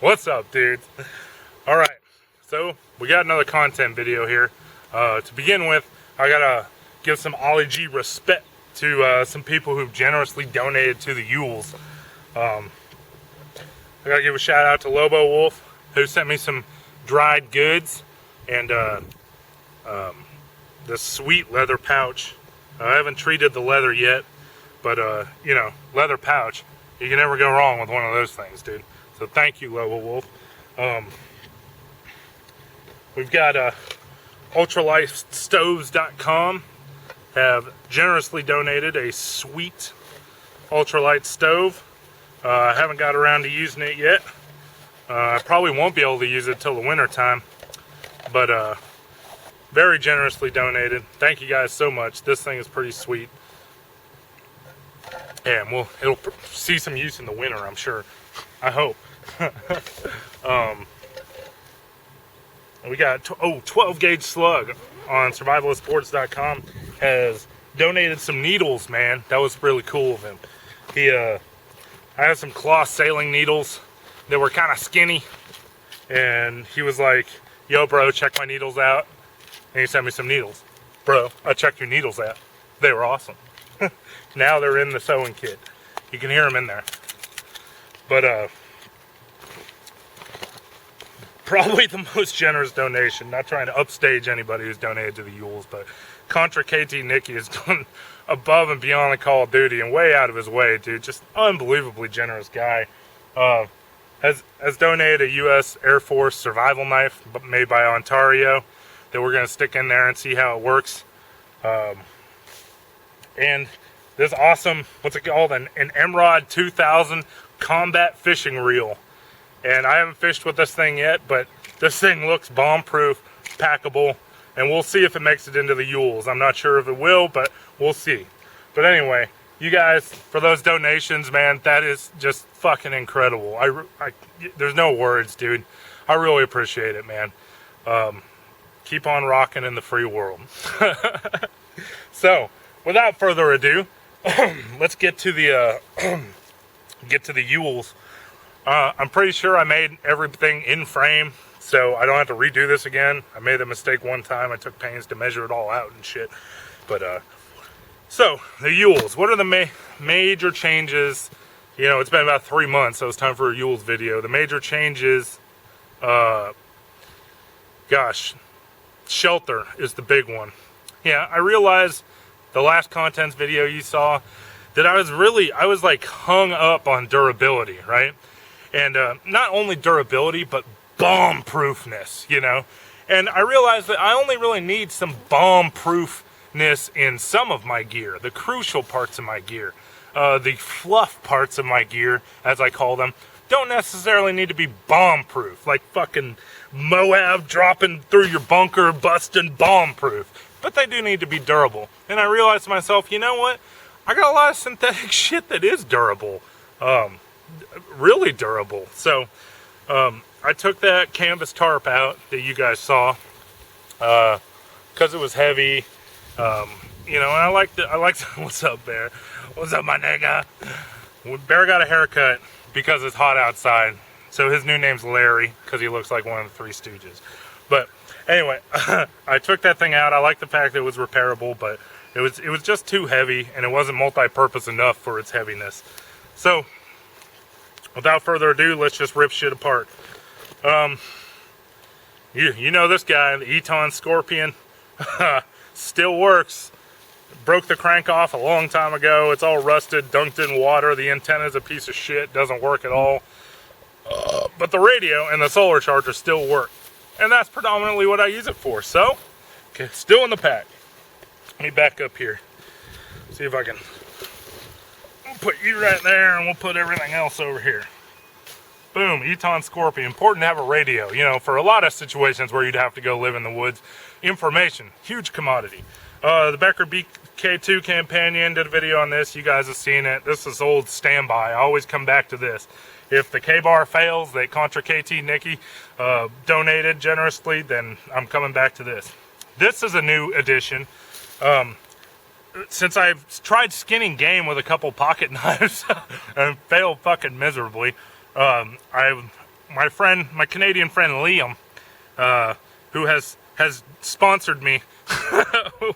What's up, dudes? Alright, so we got another content video here. To begin with, I gotta give some Ollie G respect to some people who've generously donated to the Ewls. I gotta give a shout out to Lobo Wolf, who sent me some dried goods and this sweet leather pouch. I haven't treated the leather yet, but you know, leather pouch, you can never go wrong with one of those things, dude. So thank you, Lobo Wolf. We've got ultralightstoves.com have generously donated a sweet ultralight stove. I haven't got around to using it yet. I probably won't be able to use it till the winter time, but very generously donated. Thank you guys so much. This thing is pretty sweet, and it'll see some use in the winter, I'm sure. I hope. We got 12 Gauge Slug on survivalistsports.com has donated some needles, man. That was really cool of him. I had some cloth sailing needles that were kind of skinny, and he was like, yo bro, check my needles out. And he sent me some needles. Bro, I checked your needles out. They were awesome. Now they're in the sewing kit. You can hear them in there. But probably the most generous donation, not trying to upstage anybody who's donated to the Ewls, but Contra KT Nicky has done above and beyond the Call of Duty and way out of his way, dude. Just unbelievably generous guy. Has donated a U.S. Air Force survival knife made by Ontario that we're going to stick in there and see how it works. And this awesome, what's it called, an Emerald 2000 combat fishing reel. And I haven't fished with this thing yet, but this thing looks bomb-proof, packable, and we'll see if it makes it into the Ewls. I'm not sure if it will, but we'll see. But anyway, you guys, for those donations, man, that is just fucking incredible. There's no words, dude. I really appreciate it, man. Keep on rocking in the free world. So, without further ado, let's get to the Ewls. I'm pretty sure I made everything in frame, so I don't have to redo this again. I made a mistake one time. I took pains to measure it all out and shit. But, so, the Ewls. What are the major changes? You know, it's been about 3 months, so it's time for a Ewls video. The major changes, gosh, shelter is the big one. Yeah, I realized the last contents video you saw that I was like hung up on durability, right? And not only durability, but bomb-proofness, you know? And I realized that I only really need some bomb-proofness in some of my gear, the crucial parts of my gear. The fluff parts of my gear, as I call them, don't necessarily need to be bomb-proof, like fucking Moab dropping through your bunker, busting bomb-proof. But they do need to be durable. And I realized to myself, you know what? I got a lot of synthetic shit that is durable. Really durable. So I took that canvas tarp out that you guys saw because it was heavy. You know, and I liked what's up, Bear? What's up, my nigga? Bear got a haircut because it's hot outside, so his new name's Larry because he looks like one of the Three Stooges. But anyway, I took that thing out. I like the fact that it was repairable, but it was just too heavy, and it wasn't multi-purpose enough for its heaviness. So without further ado, let's just rip shit apart. You know this guy, the Eton Scorpion, still works. Broke the crank off a long time ago. It's all rusted, dunked in water. The antenna's a piece of shit, doesn't work at all. But the radio and the solar charger still work. And that's predominantly what I use it for. So, okay, still in the pack. Let me back up here. See if I can put you right there, and we'll put everything else over here. Boom, Eton Scorpion. Important to have a radio, you know, for a lot of situations where you'd have to go live in the woods. Information, huge commodity. The Becker BK2 Companion did a video on this. You guys have seen it. This is old standby. I always come back to this. If the K-bar fails, that Contra KT Nicky donated generously, then I'm coming back to this. This is a new addition. since I've tried skinning game with a couple pocket knives and failed fucking miserably, my Canadian friend Liam, who has sponsored me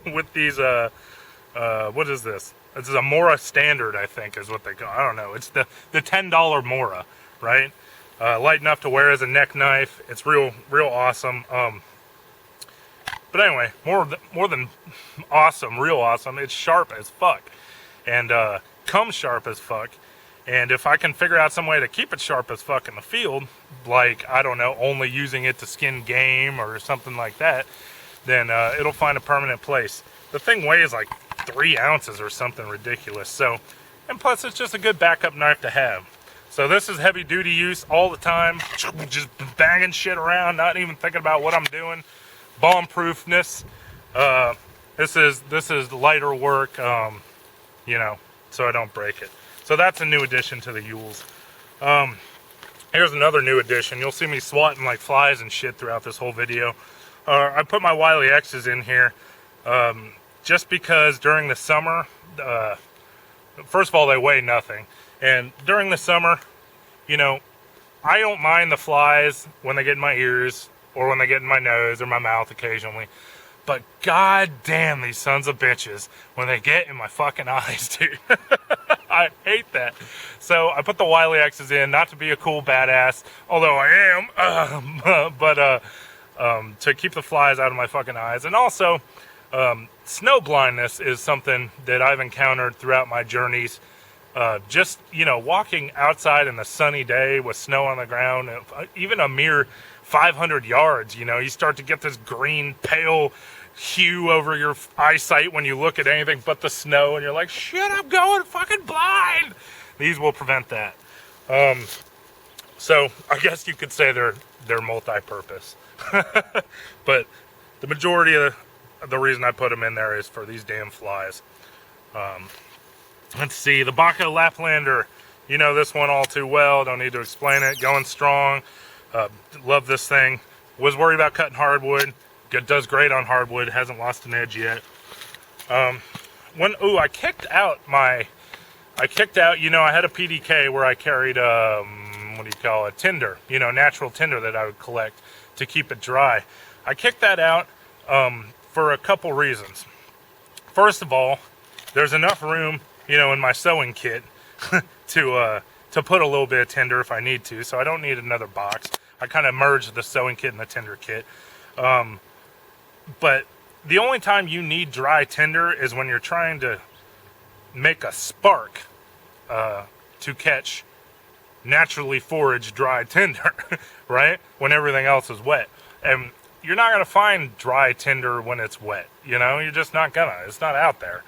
with these, what is this? This is a Mora Standard, I think, is what they call it. I don't know. It's the $10 Mora, right? Light enough to wear as a neck knife. It's real awesome. But anyway, more than awesome, real awesome. It's sharp as fuck, and comes sharp as fuck. And if I can figure out some way to keep it sharp as fuck in the field, like, I don't know, only using it to skin game or something like that, then it'll find a permanent place. The thing weighs like 3 ounces or something ridiculous. So, and plus it's just a good backup knife to have. So this is heavy duty use all the time, just banging shit around, not even thinking about what I'm doing. Bomb proofness. This is lighter work, you know, so I don't break it. So that's a new addition to the Ewls. Here's another new addition. You'll see me swatting like flies and shit throughout this whole video. I put my Wiley X's in here just because during the summer, first of all, they weigh nothing. And during the summer, you know, I don't mind the flies when they get in my ears or when they get in my nose or my mouth occasionally. But god damn these sons of bitches when they get in my fucking eyes, dude. I hate that. So I put the Wiley X's in, not to be a cool badass, although I am, but to keep the flies out of my fucking eyes. And also, snow blindness is something that I've encountered throughout my journeys. Just, you know, walking outside in a sunny day with snow on the ground, even a mere 500 yards, you know, you start to get this green, pale hue over your eyesight when you look at anything but the snow, and you're like, shit, I'm going fucking blind. These will prevent that. So I guess you could say they're multi-purpose. But the majority of the reason I put them in there is for these damn flies. Let's see, the Baco Laplander, you know this one all too well, don't need to explain it. Going strong, love this thing. Was worried about cutting hardwood. It does great on hardwood, hasn't lost an edge yet. I kicked out, you know, I had a PDK where I carried, what do you call it, tinder, you know, natural tinder that I would collect to keep it dry. I kicked that out for a couple reasons. First of all, there's enough room, you know, in my sewing kit to put a little bit of tinder if I need to, so I don't need another box. I kind of merged the sewing kit and the tinder kit. But the only time you need dry tinder is when you're trying to make a spark to catch naturally foraged dry tinder, right? When everything else is wet. And you're not going to find dry tinder when it's wet, you know? You're just not gonna. It's not out there.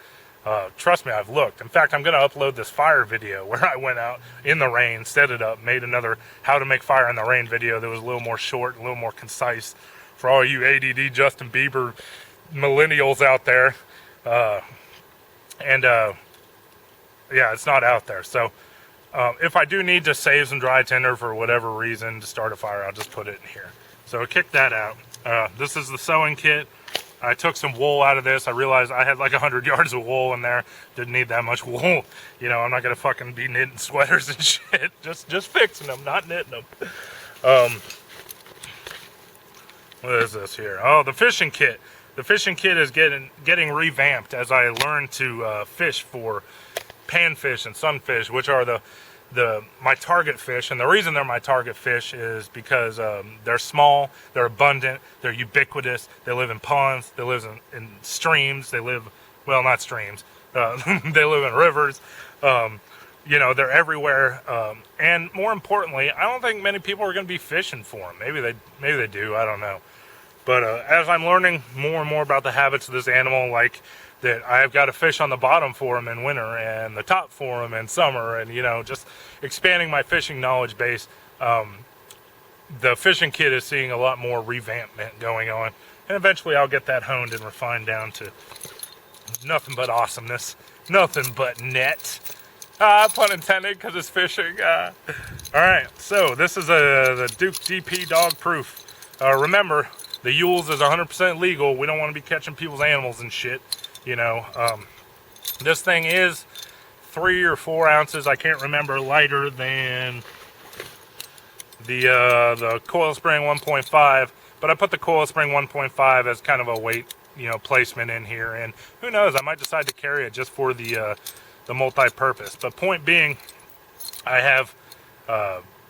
Trust me, I've looked. In fact, I'm going to upload this fire video where I went out in the rain, set it up, made another how to make fire in the rain video that was a little more short, a little more concise for all you ADD Justin Bieber millennials out there. Yeah, it's not out there. So if I do need to save some dry tinder for whatever reason to start a fire, I'll just put it in here. So kick that out. This is the sewing kit. I took some wool out of this. I realized I had like 100 yards of wool in there. Didn't need that much wool. You know, I'm not going to fucking be knitting sweaters and shit. Just fixing them, not knitting them. What is this here? Oh, the fishing kit. The fishing kit is getting revamped as I learn to fish for panfish and sunfish, which are my target fish. And the reason they're my target fish is because they're small, they're abundant, they're ubiquitous, they live in ponds, they live in streams, they live, well, not streams, they live in rivers, you know, they're everywhere, and more importantly, I don't think many people are going to be fishing for them. Maybe they do, I don't know. But as I'm learning more and more about the habits of this animal, like that I've got to fish on the bottom for them in winter and the top for them in summer, and, you know, just expanding my fishing knowledge base, the fishing kit is seeing a lot more revampment going on, and eventually I'll get that honed and refined down to nothing but awesomeness, nothing but net. Pun intended, because it's fishing. Alright, so this is the Duke DP dog proof. Remember, the Ewls is 100% legal. We don't want to be catching people's animals and shit, you know. This thing is 3 or 4 ounces, I can't remember, lighter than the coil spring 1.5, but I put the coil spring 1.5 as kind of a weight, placement in here, and who knows, I might decide to carry it just for the multi-purpose. But point being, I have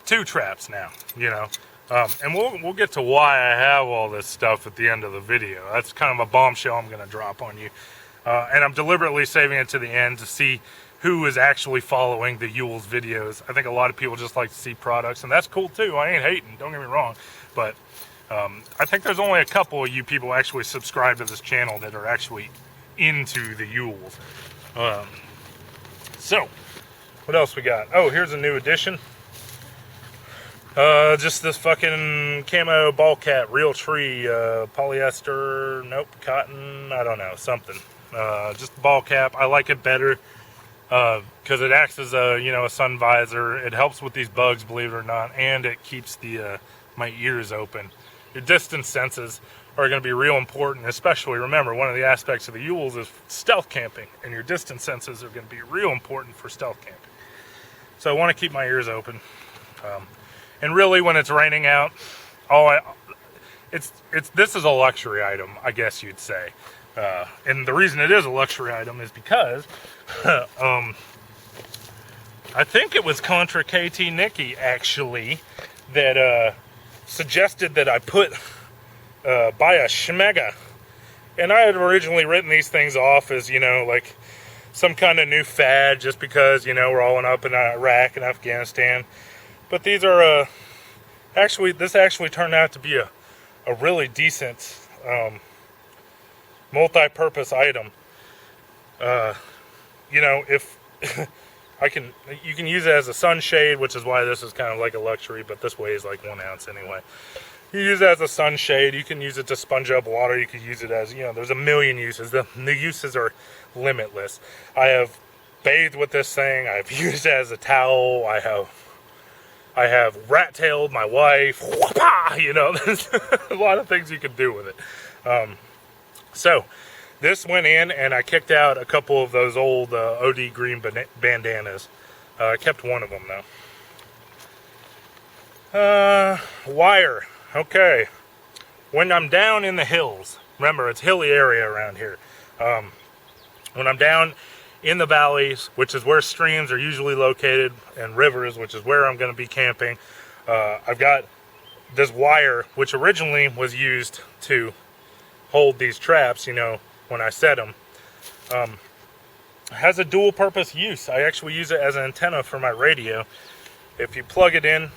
2 traps now, and we'll get to why I have all this stuff at the end of the video. That's kind of a bombshell I'm going to drop on you, and I'm deliberately saving it to the end to see who is actually following the Ewls videos. I think a lot of people just like to see products, and that's cool too. I ain't hating, don't get me wrong, but I think there's only a couple of you people actually subscribe to this channel that are actually into the Ewls. So, what else we got? Oh, here's a new addition. Just this fucking camo ball cap, real tree, polyester, nope, cotton, I don't know, something. Just the ball cap. I like it better because it acts as a, a sun visor. It helps with these bugs, believe it or not, and it keeps the my ears open. Your distance senses are going to be real important, especially, remember, one of the aspects of the Ewls is stealth camping, and your distance senses are going to be real important for stealth camping. So I want to keep my ears open. And really, when it's raining out, this is a luxury item, I guess you'd say. And the reason it is a luxury item is because I think it was Contra KT Nikki, actually, that suggested that I buy a Schmega. And I had originally written these things off as, like some kind of new fad, just because, we're all up in Iraq and Afghanistan. But these are, this actually turned out to be a really decent multi-purpose item. If you can use it as a sunshade, which is why this is kind of like a luxury, but this weighs like 1 ounce anyway. You use it as a sunshade. You can use it to sponge up water. You could use it as, there's a million uses. The uses are limitless. I have bathed with this thing. I've used it as a towel. I have rat-tailed my wife. There's a lot of things you can do with it. So this went in, and I kicked out a couple of those old OD green bandanas. I kept one of them though. Wire. Okay. When I'm down in the hills, remember it's hilly area around here. When I'm down in the valleys, which is where streams are usually located, and rivers, which is where I'm going to be camping, I've got this wire, which originally was used to hold these traps, when I set them. Has a dual purpose use. I actually use it as an antenna for my radio. If you plug it in,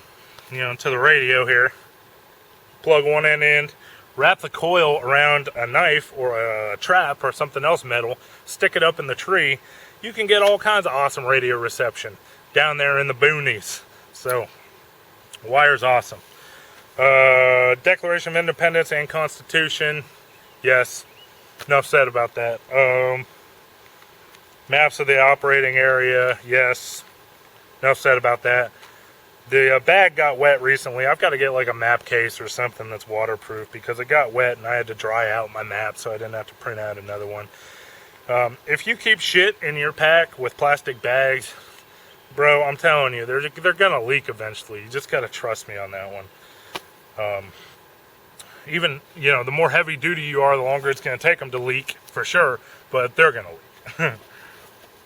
to the radio here, plug one end in, wrap the coil around a knife or a trap or something else metal, stick it up in the tree, you can get all kinds of awesome radio reception down there in the boonies. So, wire's awesome. Declaration of Independence and Constitution, yes, enough said about that. Maps of the operating area, yes, enough said about that. The bag got wet recently. I've got to get like a map case or something that's waterproof because it got wet and I had to dry out my map so I didn't have to print out another one. If you keep shit in your pack with plastic bags, bro, I'm telling you, they're gonna leak eventually. You just gotta trust me on that one. Even, the more heavy duty you are, the longer it's gonna take them to leak, for sure, but they're gonna leak.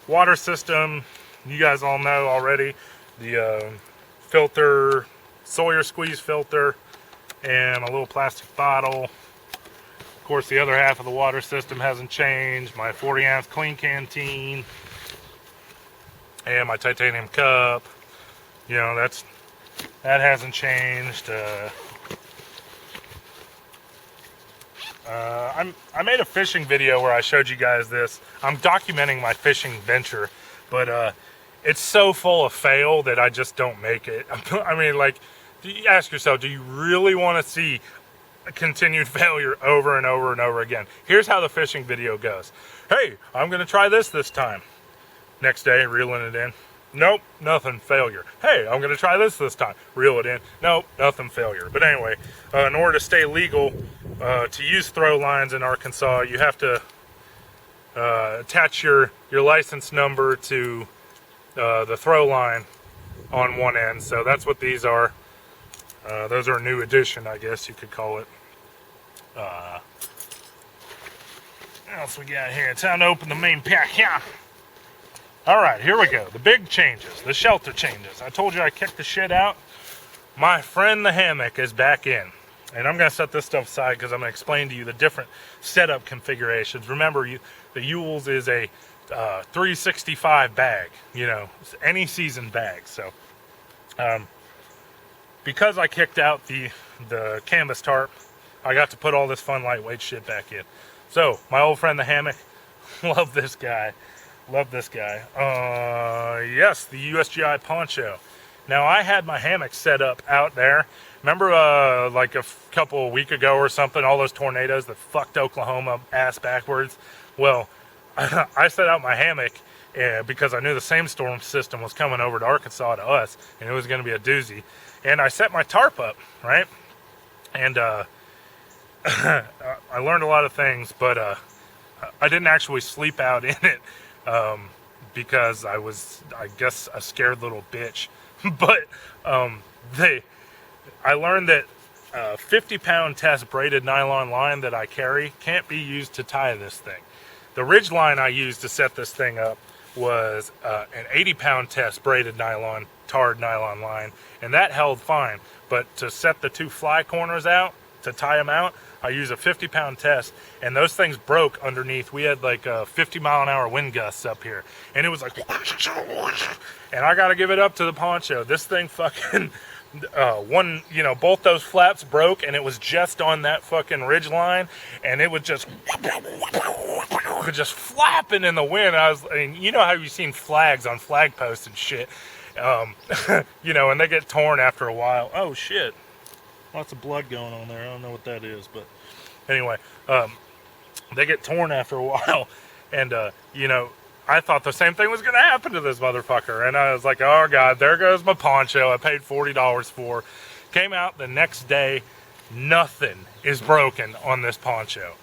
Water system, you guys all know already. The filter, Sawyer squeeze filter, and a little plastic bottle. Of course, the other half of the water system hasn't changed. My 40-ounce clean canteen and my titanium cup. That hasn't changed. I made a fishing video where I showed you guys this. I'm documenting my fishing venture, but it's so full of fail that I just don't make it. I mean, like, you ask yourself, do you really want to see a continued failure over and over and over again? Here's how the fishing video goes. Hey, I'm going to try this time. Next day, reeling it in. Nope, nothing, failure. Hey, I'm going to try this time. Reel it in. Nope, nothing, failure. But anyway, in order to stay legal to use throw lines in Arkansas, you have to attach your license number to the throw line on one end. So that's what these are. Those are a new edition, I guess you could call it. What else we got here? Time to open the main pack. Yeah. Alright, here we go. The big changes. The shelter changes. I told you I kicked the shit out. My friend the hammock is back in. And I'm going to set this stuff aside because I'm going to explain to you the different setup configurations. Remember, the Ewls is a 365 bag. You know, it's any season bag. So, because I kicked out the canvas tarp, I got to put all this fun lightweight shit back in. So, my old friend the hammock, love this guy. Love this guy. Yes, the USGI poncho. Now, I had my hammock set up out there. Remember, like a couple of weeks ago or something, all those tornadoes that fucked Oklahoma ass backwards? Well, I set out my hammock because I knew the same storm system was coming over to Arkansas to us, and it was going to be a doozy. And I set my tarp up, right? And I learned a lot of things, but I didn't actually sleep out in it because I was, I guess, a scared little bitch. But I learned that 50-pound test braided nylon line that I carry can't be used to tie this thing. The ridge line I used to set this thing up was an 80-pound test braided nylon, tarred nylon line, and that held fine. But to set the two fly corners out, to tie them out, I use a 50-pound test, and those things broke underneath. We had like 50-mile-an-hour wind gusts up here, and it was like, and I gotta give it up to the poncho. This thing fucking, both those flaps broke, and it was just on that fucking ridge line, and it was just flapping in the wind. You know how you've seen flags on flag posts and shit, and they get torn after a while. Oh shit. Lots of blood going on there. I don't know what that is, but anyway, they get torn after a while, and I thought the same thing was going to happen to this motherfucker, and I was like, oh god, there goes my poncho I paid $40 for. Came out the next day, nothing is broken on this poncho.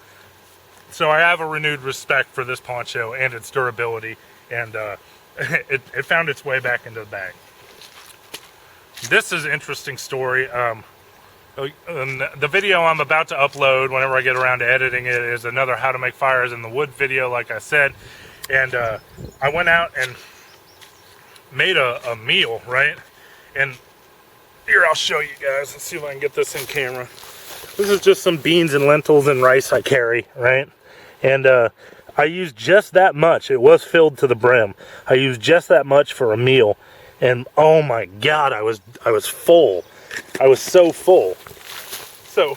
So I have a renewed respect for this poncho and its durability, and it found its way back into the bag. This is an interesting story. The video I'm about to upload, whenever I get around to editing it, is another how to make fires in the wood video, like I said. And I went out and made a meal, right? And here, I'll show you guys. Let's see if I can get this in camera. This is just some beans and lentils and rice I carry, right? And I used just that much. It was filled to the brim. I used just that much for a meal. And oh my god, I was full. I was so full. So,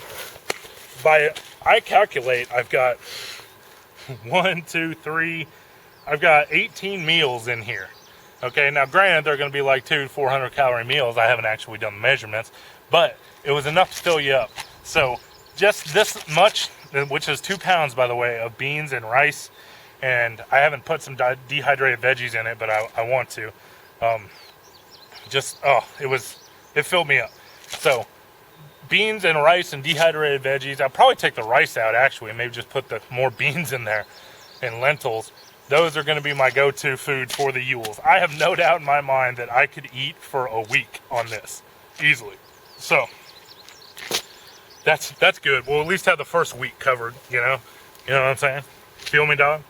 I calculate I've got 18 meals in here. Okay, now granted, they're going to be like 200 to 400 calorie meals. I haven't actually done the measurements, but it was enough to fill you up. So, just this much, which is 2 pounds, by the way, of beans and rice, and I haven't put some dehydrated veggies in it, but I want to. It filled me up. So, beans and rice and dehydrated veggies. I'll probably take the rice out, actually, and maybe just put the more beans in there and lentils. Those are going to be my go-to food for the Ewls. I have no doubt in my mind that I could eat for a week on this, easily. So, that's good. We'll at least have the first week covered, you know? You know what I'm saying? Feel me, dog?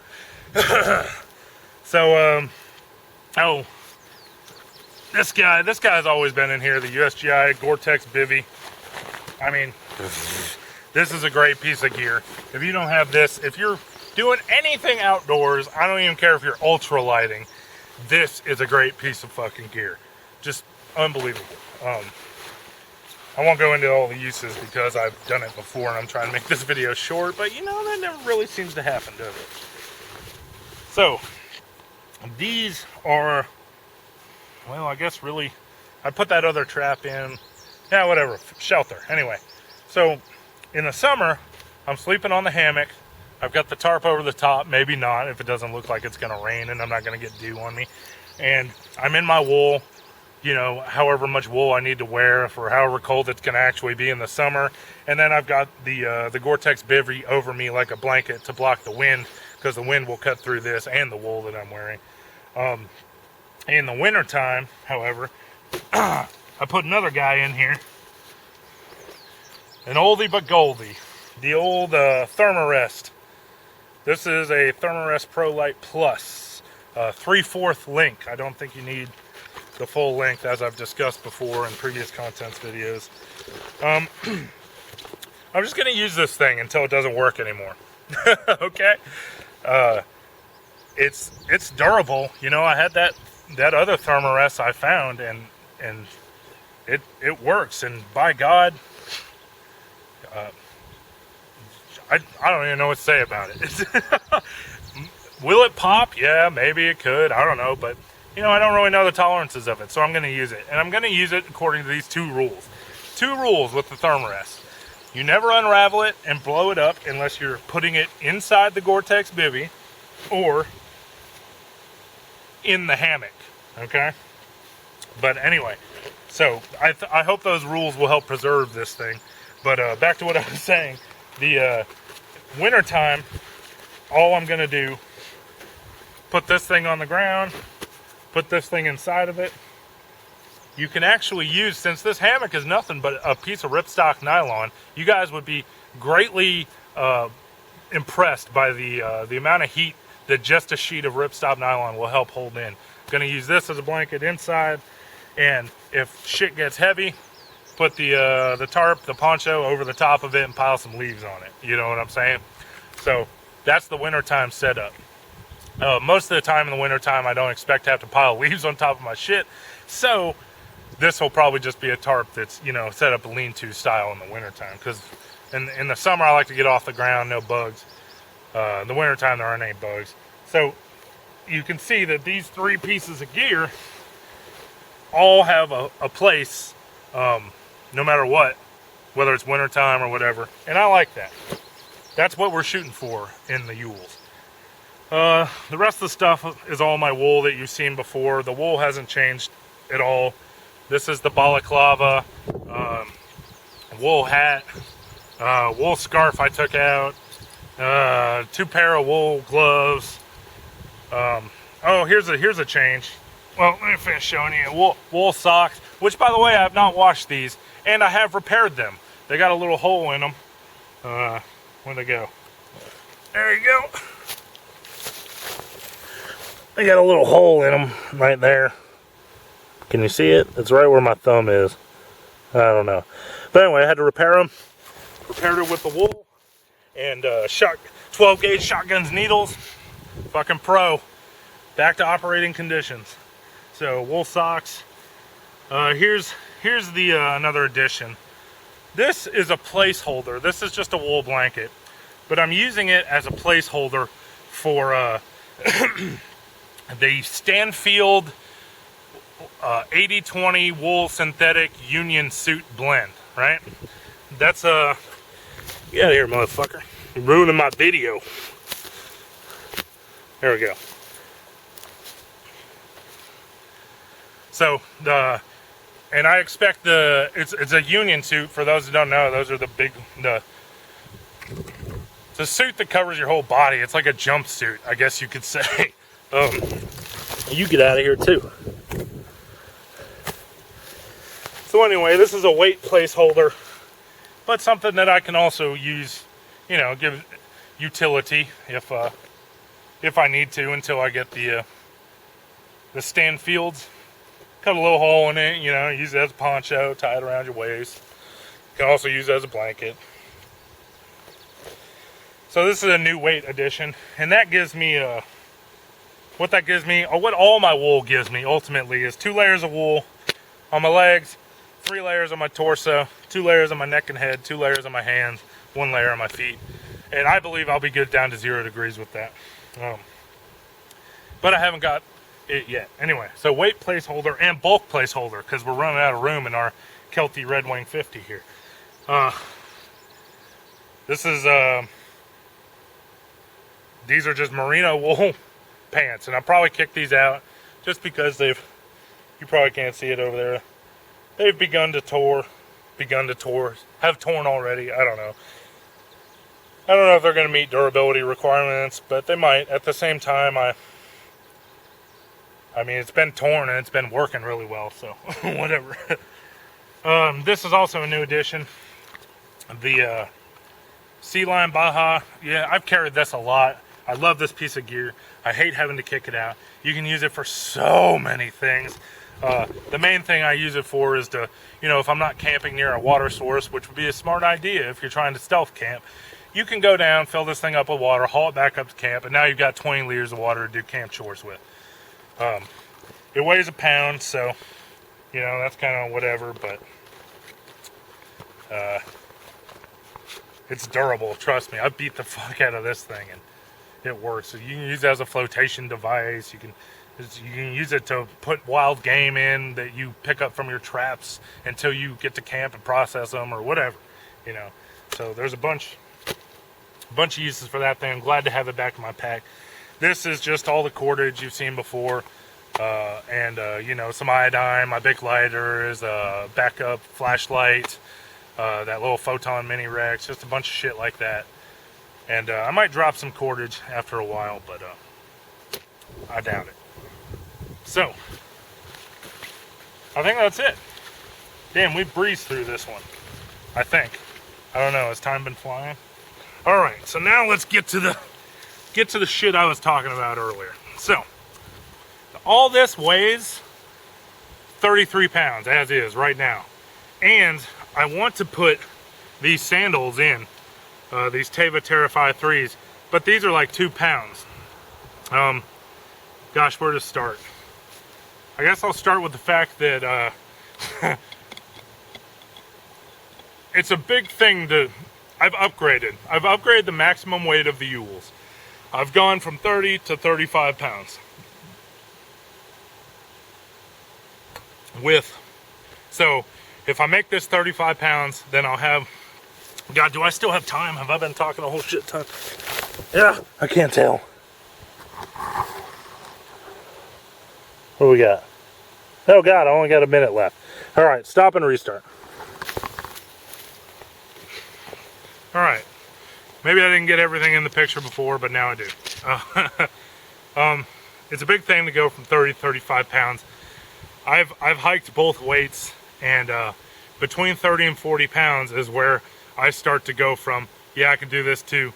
So, this guy's always been in here, the USGI Gore-Tex Bivy. I mean, this is a great piece of gear. If you don't have this, if you're doing anything outdoors, I don't even care if you're ultra lighting, this is a great piece of fucking gear. Just unbelievable. I won't go into all the uses because I've done it before and I'm trying to make this video short, but that never really seems to happen, does it? So, these are, well, I guess really, I put that other trap in. Yeah, whatever, shelter. Anyway, so in the summer, I'm sleeping on the hammock. I've got the tarp over the top, maybe not, if it doesn't look like it's going to rain and I'm not going to get dew on me. And I'm in my wool, however much wool I need to wear for however cold it's going to actually be in the summer. And then I've got the Gore-Tex Bivy over me like a blanket to block the wind, because the wind will cut through this and the wool that I'm wearing. In the winter time, however, I put another guy in here, an oldie but goldie, the old Thermarest. This is a Thermarest Pro Light Plus, 3/4 length. I don't think you need the full length, as I've discussed before in previous contents videos. I'm just going to use this thing until it doesn't work anymore. Okay? It's durable. You know, I had that other Thermarest I found, and it works. And by God, I don't even know what to say about it. Will it pop? Yeah, maybe it could. I don't know, but you know, I don't really know the tolerances of it, so I'm going to use it. And I'm going to use it according to these two rules. Two rules with the Thermarest. You never unravel it and blow it up unless you're putting it inside the Gore-Tex bivvy or in the hammock, okay? But anyway, so I hope those rules will help preserve this thing. But back to what I was saying. The winter time, all I'm going to do, put this thing on the ground, put this thing inside of it. You can actually use, since this hammock is nothing but a piece of ripstock nylon, you guys would be greatly impressed by the amount of heat that just a sheet of ripstop nylon will help hold in. I'm going to use this as a blanket inside, and if shit gets heavy, put the tarp, the poncho over the top of it and pile some leaves on it. You know what I'm saying? So that's the wintertime setup. Most of the time in the wintertime, I don't expect to have to pile leaves on top of my shit. So this will probably just be a tarp that's, you know, set up a lean-to style in the wintertime. Because in the summer, I like to get off the ground, no bugs. In the wintertime, there aren't any bugs. So you can see that these three pieces of gear all have a place, no matter what, whether it's wintertime or whatever. And I like that. That's what we're shooting for in the Ewls. The rest of the stuff is all my wool that you've seen before. The wool hasn't changed at all. This is the balaclava, wool hat, wool scarf I took out, 2 pair of wool gloves. Oh, here's a change. Well, let me finish showing you. Wool socks, which, by the way, I have not washed these, and I have repaired them. They got a little hole in them. Where'd they go? There you go. They got a little hole in them right there. Can you see it? It's right where my thumb is. I don't know. But anyway, I had to repair them. Repaired it with the wool and 12 gauge shotguns needles. Fucking pro. Back to operating conditions. So wool socks. Here's the another addition. This is a placeholder. This is just a wool blanket, but I'm using it as a placeholder for the Stanfield 80/20 wool synthetic union suit blend, right? That's get out of here, motherfucker. You're ruining my video. There we go. So and I expect it's a union suit. For those who don't know, those are it's a suit that covers your whole body. It's like a jumpsuit, I guess you could say. You get out of here too. So anyway, this is a weight placeholder, but something that I can also use, you know, give utility if I need to until I get the Stanfields. Cut a little hole in it, you know, use it as a poncho, tie it around your waist. You can also use it as a blanket. So this is a new weight addition, and that gives me what that gives me, or what all my wool gives me ultimately, is 2 layers of wool on my legs, 3 layers on my torso, 2 layers on my neck and head, 2 layers on my hands, 1 layer on my feet. And I believe I'll be good down to 0 degrees with that. But I haven't got it yet. Anyway, so weight placeholder and bulk placeholder, because we're running out of room in our Kelty Red Wing 50 here. This is these are just merino wool pants, and I'll probably kick these out just because you probably can't see it over there. They've begun to torn already. I don't know. I don't know if they're going to meet durability requirements, but they might. At the same time, I mean, it's been torn and it's been working really well, so whatever. This is also a new addition. The Sea Lion Baja. Yeah, I've carried this a lot. I love this piece of gear. I hate having to kick it out. You can use it for so many things. The main thing I use it for is to, you know, if I'm not camping near a water source, which would be a smart idea if you're trying to stealth camp, you can go down, fill this thing up with water, haul it back up to camp, and now you've got 20 liters of water to do camp chores with. It weighs a pound, so, you know, that's kind of whatever, but it's durable, trust me. I beat the fuck out of this thing, and it works. So you can use it as a flotation device. You can use it to put wild game in that you pick up from your traps until you get to camp and process them or whatever, you know. So there's a bunch of uses for that thing. I'm glad to have it back in my pack. This is just all the cordage you've seen before, and you know, some iodine, my big lighters, backup flashlight, that little photon mini Rex, just a bunch of shit like that. And I might drop some cordage after a while, but I doubt it. So I think that's it. Damn, we breezed through this one, I think. I don't know, has time been flying? All right, so now let's get to the shit I was talking about earlier. So all this weighs 33 pounds as is right now, and I want to put these sandals in, these Teva Terrify 3s, but these are like 2 pounds. Gosh, where to start? I guess I'll start with the fact that it's a big thing to. I've upgraded the maximum weight of the Ewls. I've gone from 30 to 35 pounds. So if I make this 35 pounds, then I'll have, God, do I still have time? Have I been talking a whole shit ton? Yeah, I can't tell. What do we got? Oh God, I only got a minute left. All right, stop and restart. All right, maybe I didn't get everything in the picture before, but now I do. It's a big thing to go from 30 to 35 pounds. I've hiked both weights, and between 30 and 40 pounds is where I start to go from, yeah, I can do this, to,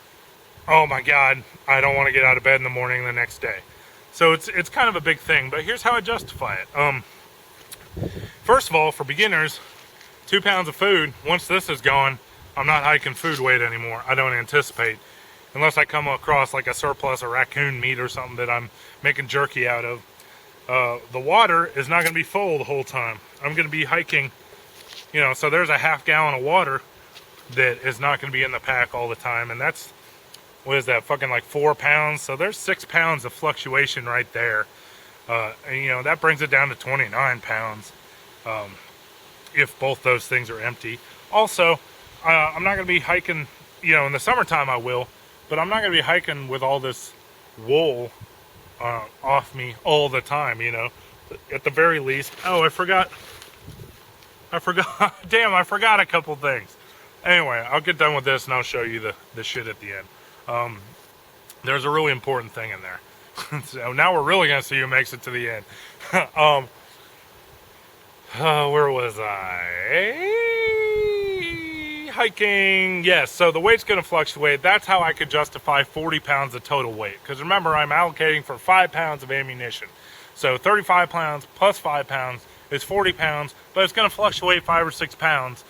oh my God, I don't want to get out of bed in the morning the next day. So it's kind of a big thing, but here's how I justify it. First of all, for beginners, 2 pounds of food, once this is gone, I'm not hiking food weight anymore. I don't anticipate, unless I come across like a surplus of raccoon meat or something that I'm making jerky out of. The water is not going to be full the whole time. I'm going to be hiking, you know, so there's a half gallon of water that is not going to be in the pack all the time, and that's, what is that, fucking like 4 pounds? So there's 6 pounds of fluctuation right there. And you know, that brings it down to 29 pounds if both those things are empty. Also, I'm not going to be hiking, you know, in the summertime I will, but I'm not going to be hiking with all this wool off me all the time, you know. At the very least, oh, I forgot, damn, I forgot a couple things. Anyway, I'll get done with this and I'll show you the shit at the end. There's a really important thing in there. So now we're really going to see who makes it to the end. Where was I? Hiking. Yes, so the weight's going to fluctuate. That's how I could justify 40 pounds of total weight. Because remember, I'm allocating for 5 pounds of ammunition. So 35 pounds plus 5 pounds is 40 pounds, but it's going to fluctuate 5 or 6 pounds.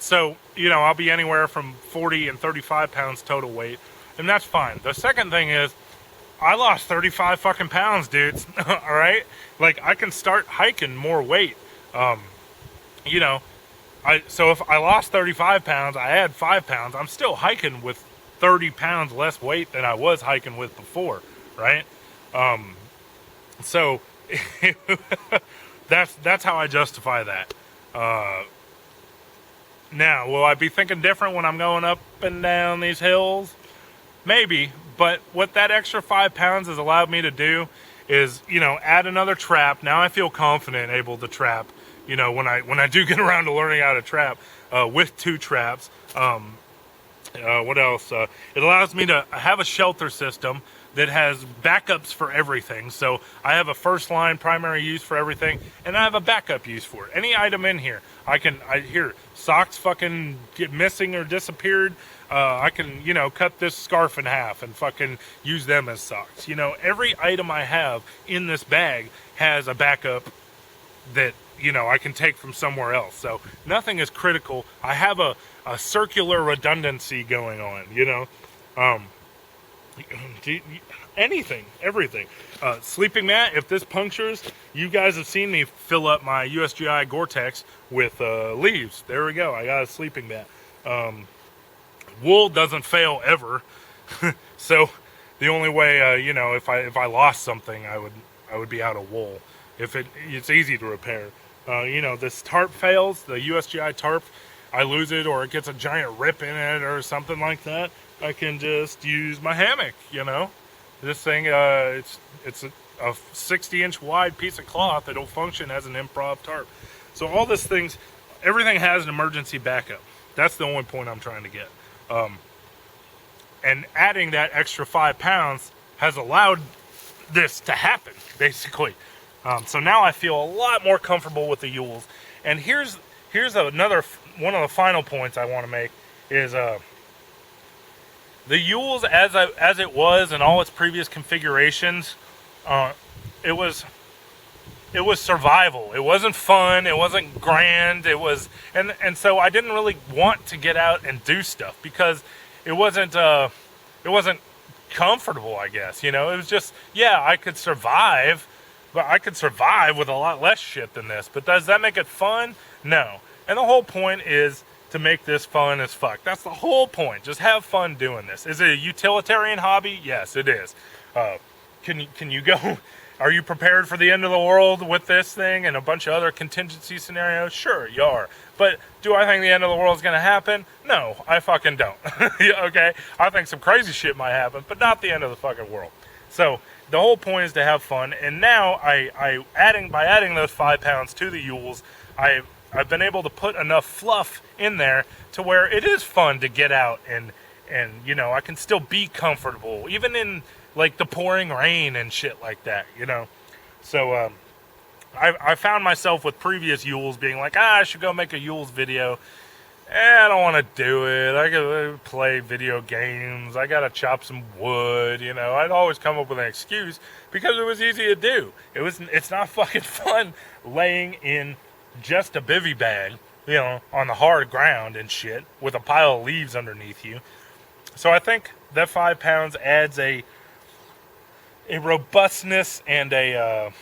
So, you know, I'll be anywhere from 40 and 35 pounds total weight, and that's fine. The second thing is, I lost 35 fucking pounds, dudes. All right? Like, I can start hiking more weight. You know, so if I lost 35 pounds, I add 5 pounds, I'm still hiking with 30 pounds less weight than I was hiking with before, right? So that's how I justify that. Now, will I be thinking different when I'm going up and down these hills? Maybe, but what that extra 5 pounds has allowed me to do is, you know, add another trap. Now I feel confident able to trap, you know, when I do get around to learning how to trap with 2 traps. What else? It allows me to have a shelter system that has backups for everything. So I have a first line primary use for everything, and I have a backup use for it. Any item in here, here, socks fucking get missing or disappeared. I can, cut this scarf in half and fucking use them as socks. Every item I have in this bag has a backup that, I can take from somewhere else. So nothing is critical. I have a circular redundancy going on, anything, everything. Sleeping mat, if this punctures, you guys have seen me fill up my USGI Gore-Tex with leaves. There we go. I got a sleeping mat. Wool doesn't fail ever. So the only way, if I lost something, I would be out of wool. It's easy to repair. This tarp fails, the USGI tarp, I lose it or it gets a giant rip in it or something like that, I can just use my hammock, This thing, it's a 60-inch wide piece of cloth that'll function as an improv tarp. So all these things, everything has an emergency backup. That's the only point I'm trying to get. And adding that extra 5 pounds has allowed this to happen, basically. So now I feel a lot more comfortable with the Ewls. And here's another one of the final points I want to make is the Ewls as it was in all its previous configurations. It was survival. It wasn't fun. It wasn't grand. It was and so I didn't really want to get out and do stuff because it wasn't comfortable. I guess it was just I could survive. But I could survive with a lot less shit than this. But does that make it fun? No. And the whole point is to make this fun as fuck. That's the whole point. Just have fun doing this. Is it a utilitarian hobby? Yes, it is. Can you go? Are you prepared for the end of the world with this thing and a bunch of other contingency scenarios? Sure, you are. But do I think the end of the world is going to happen? No, I fucking don't. Okay? I think some crazy shit might happen, but not the end of the fucking world. So the whole point is to have fun, and now by adding those 5 pounds to the Ewls, I've been able to put enough fluff in there to where it is fun to get out and I can still be comfortable even in like the pouring rain and shit like that. So I found myself with previous Ewls being like, I should go make a Ewls video. I don't want to do it. I gotta play video games. I gotta chop some wood. I'd always come up with an excuse because it was easy to do. It's not fucking fun laying in just a bivy bag, on the hard ground and shit with a pile of leaves underneath you. So I think that 5 pounds adds a robustness and I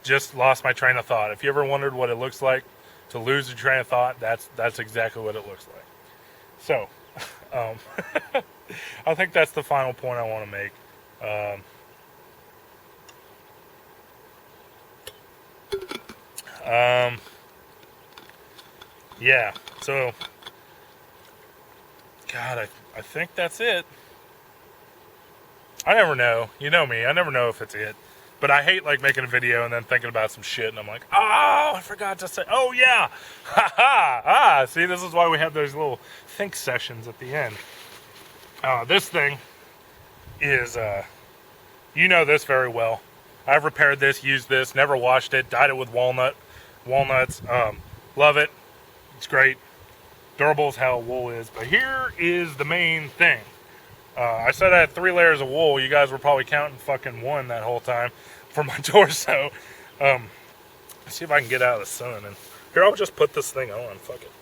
just lost my train of thought. If you ever wondered what it looks like to lose your train of thought, that's exactly what it looks like. So, I think that's the final point I want to make. Yeah, so, God, I think that's it. I never know. You know me, I never know if it's it. But I hate like making a video and then thinking about some shit and I'm like, oh, I forgot to say, oh yeah, ha. See, this is why we have those little think sessions at the end. This thing is, this very well. I've repaired this, used this, never washed it, dyed it with walnuts. Love it. It's great. Durable as hell, wool is. But here is the main thing. I said I had 3 layers of wool. You guys were probably counting fucking 1 that whole time for my torso. Let's see if I can get out of the sun. And here, I'll just put this thing on. Fuck it.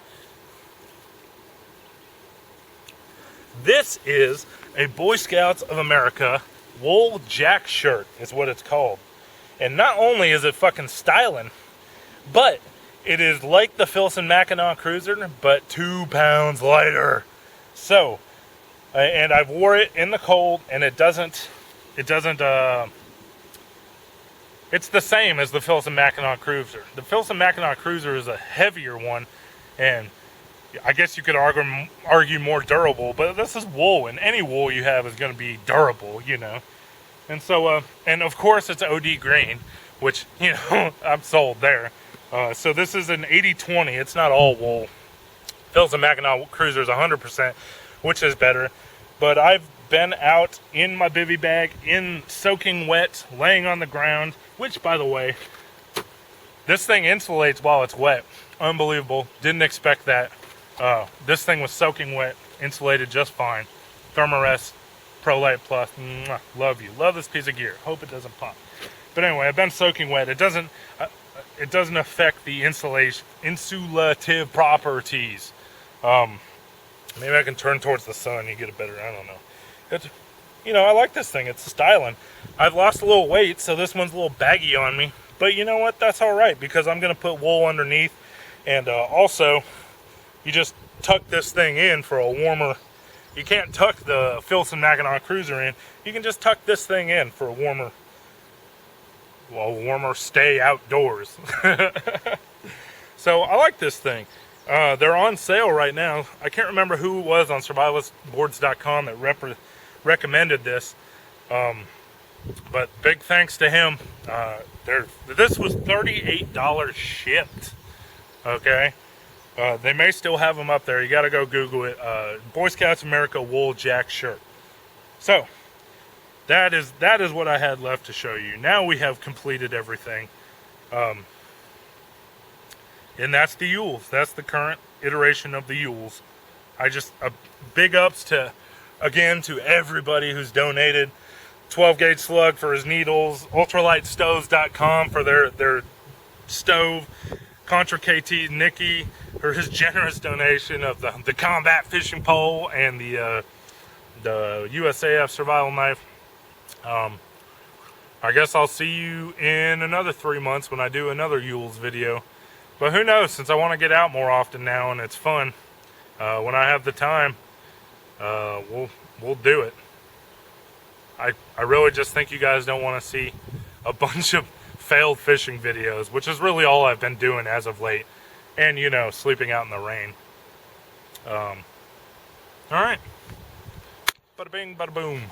This is a Boy Scouts of America wool jack shirt is what it's called. And not only is it fucking styling, but it is like the Filson Mackinac Cruiser, but 2 pounds lighter. So, and I've wore it in the cold, and it doesn't, it's the same as the Filson Mackinac Cruiser. The Filson Mackinac Cruiser is a heavier one, and I guess you could argue more durable, but this is wool, and any wool you have is going to be durable, And so, and of course it's OD green, which, I'm sold there. So this is an 80-20, it's not all wool. Filson Mackinac Cruiser is 100%, which is better. But I've been out in my bivy bag, in soaking wet, laying on the ground, which, by the way, this thing insulates while it's wet. Unbelievable. Didn't expect that. This thing was soaking wet, insulated just fine. Thermarest ProLite Plus. Mwah, love you. Love this piece of gear. Hope it doesn't pop. But anyway, I've been soaking wet. It doesn't affect the insulative properties. Maybe I can turn towards the sun. You get a better. I don't know. I like this thing. It's styling. I've lost a little weight, so this one's a little baggy on me. But you know what? That's all right, because I'm gonna put wool underneath, and also, you just tuck this thing in for a warmer. You can't tuck the Filson Mackinac Cruiser in. You can just tuck this thing in for a warmer stay outdoors. So I like this thing. They're on sale right now. I can't remember who it was on survivalistboards.com that recommended this. But big thanks to him. This was $38 shipped. Okay. They may still have them up there. You got to go Google it. Boy Scouts America wool jack shirt. So that is what I had left to show you. Now we have completed everything. And that's the Ewls. That's the current iteration of the Ewls. Big ups to everybody who's donated. 12 gauge slug for his needles. Ultralight-stoves.com for their stove. Contra KT Nikki for his generous donation of the combat fishing pole and the USAF survival knife. I guess I'll see you in another 3 months when I do another Ewls video. But who knows, since I want to get out more often now and it's fun, when I have the time, we'll do it. I really just think you guys don't want to see a bunch of failed fishing videos, which is really all I've been doing as of late. And, sleeping out in the rain. Alright. Bada bing, bada boom.